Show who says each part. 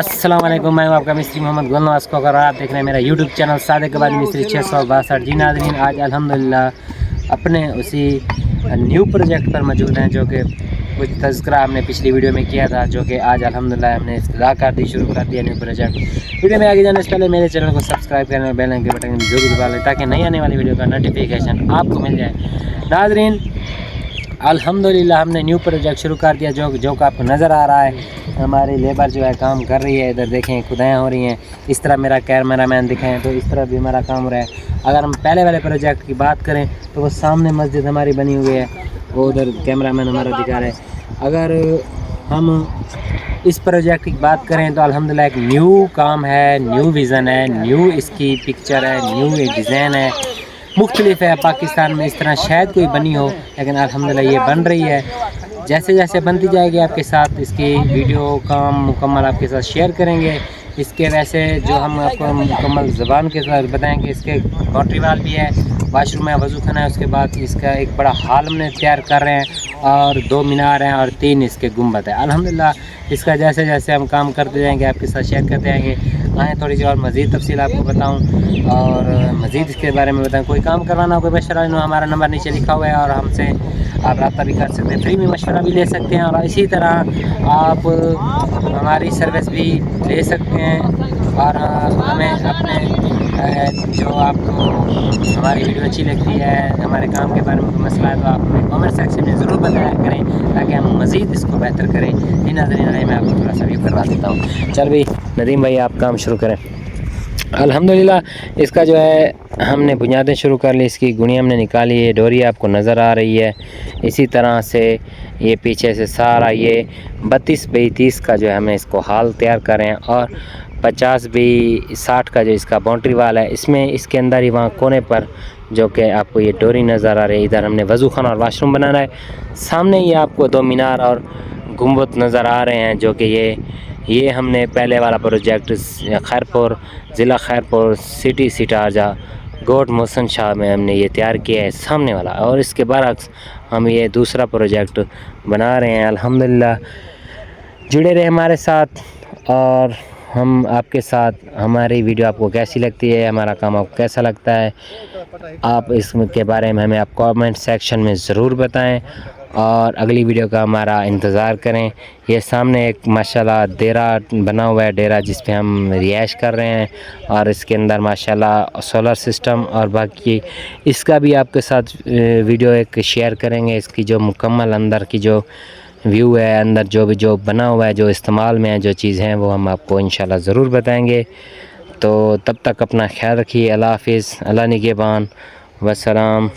Speaker 1: अस्सलाम वालेकुम, मैं हूं आपका मिस्त्री मोहम्मद गुलनवाज को। अगर आप देख रहे हैं मेरा यूट्यूब चैनल सादिक आबादी मिस्त्री 662। जी नाज़रीन, आज अल्हम्दुलिल्लाह अपने उसी न्यू प्रोजेक्ट पर मौजूद हैं जो कि कुछ तज़किरा हमने पिछली वीडियो में किया था, जो कि आज अल्हम्दुलिल्लाह हमने इफ्तिताह कर दी, शुरू कर दिया न्यू प्रोजेक्ट। वीडियो में आगे जाने से पहले मेरे चैनल को सब्सक्राइब करने और बेल आइकन के बटन जरूर दबा लें ताकि नई आने वाली वीडियो का नोटिफिकेशन आपको मिल जाए। नाज़रीन, अल्हम्दुलिल्लाह हमने न्यू प्रोजेक्ट शुरू कर दिया, जो कि आपको नज़र आ रहा है। हमारी लेबर जो है काम कर रही है, इधर देखें खुदाइयाँ हो रही हैं। इस तरह मेरा कैमरामैन दिखाएं तो इस तरह भी हमारा काम हो रहा है। अगर हम पहले वाले प्रोजेक्ट की बात करें तो वो सामने मस्जिद हमारी बनी हुई है, वो उधर कैमरामैन हमारा दिखा रहा है। अगर हम इस प्रोजेक्ट की बात करें तो अल्हम्दुलिल्लाह एक न्यू काम है, न्यू विज़न है, न्यू इसकी पिक्चर है, न्यू डिज़ाइन है, मुख्तलिफ है। पाकिस्तान में इस तरह शायद कोई बनी हो, लेकिन अल्हम्दुलिल्लाह ये बन रही है। जैसे जैसे बनती जाएगी आपके साथ इसकी वीडियो काम मुकम्मल आपके साथ शेयर करेंगे। इसके वैसे जो हम आपको मुकम्मल ज़बान के साथ बताएंगे, इसके बाउंड्री वाल भी है, वाशरूम है, वज़ू खाना है। उसके बाद इसका एक बड़ा हॉल हमने तैयार कर रहे हैं और 2 मीनार हैं और 3 इसके गुंबद है। अल्हम्दुलिल्लाह इसका जैसे जैसे हम काम करते जाएंगे आपके साथ शेयर करते जाएंगे। आएँ थोड़ी सी और मज़ीद तफसील आपको बताऊं और मज़ीद इसके बारे में बताएं। कोई काम करवाना हो, कोई मशवरा लेना हो, हमारा नंबर नीचे लिखा हुआ है और हमसे आप रब्ता भी कर सकते हैं, फ्री में मशवरा भी ले सकते हैं। और इसी तरह आप हमारी सर्विस भी ले सकते हैं और हमें अपने जो आपको हमारी वीडियो अच्छी लगती है, हमारे काम के बारे में कोई मसला है तो आप हमें कमेंट सेक्शन में ज़रूर बताया करें ताकि हम मज़ीद इसको बेहतर करें। जी नाज़रीन, मैं आपको थोड़ा सा व्यू करवा देता हूँ। चल भाई नदीम भाई, आप काम शुरू करें। अल्हम्दुलिल्लाह इसका जो है हमने बुनियादें शुरू कर ली, इसकी गुणी हमने निकाली है, डोरी आपको नज़र आ रही है। इसी तरह से ये पीछे से सारा ये 32 बाई 30 का जो है हमें इसको हाल तैयार करें और 50 बाई 60 का जो इसका बाउंड्री वाल है, इसमें इसके अंदर ही वहाँ कोने पर जो कि आपको ये डोरी नज़र आ रही है, इधर हमने वज़ू खाना और वाशरूम बनाना है। सामने ही आपको 2 मीनार और गुंबद नज़र आ रहे हैं, जो कि ये हमने पहले वाला प्रोजेक्ट खैरपुर ज़िला खैरपुर सिटी सिटारजा गोट मोहसन शाह में हमने ये तैयार किया है सामने वाला। और इसके बरक्स हम ये दूसरा प्रोजेक्ट बना रहे हैं। अल्हम्दुलिल्लाह जुड़े रहे हमारे साथ और हम आपके साथ। हमारी वीडियो आपको कैसी लगती है, हमारा काम आपको कैसा लगता है, आप इसके बारे में हमें आप कमेंट सेक्शन में ज़रूर बताएं और अगली वीडियो का हमारा इंतज़ार करें। ये सामने एक माशाल्लाह डेरा बना हुआ है, डेरा जिस पे हम रिहाइश कर रहे हैं और इसके अंदर माशाल्लाह सोलर सिस्टम और बाकी इसका भी आपके साथ वीडियो एक शेयर करेंगे। इसकी जो मुकम्मल अंदर की जो व्यू है, अंदर जो बना हुआ है, जो इस्तेमाल में है, जो चीज़ हैं वो हम आपको इंशाल्लाह ज़रूर बताएंगे। तो तब तक अपना ख्याल रखिए। अल्लाह हाफ़िज़, अल्लाह निगहबान, वस्सलाम।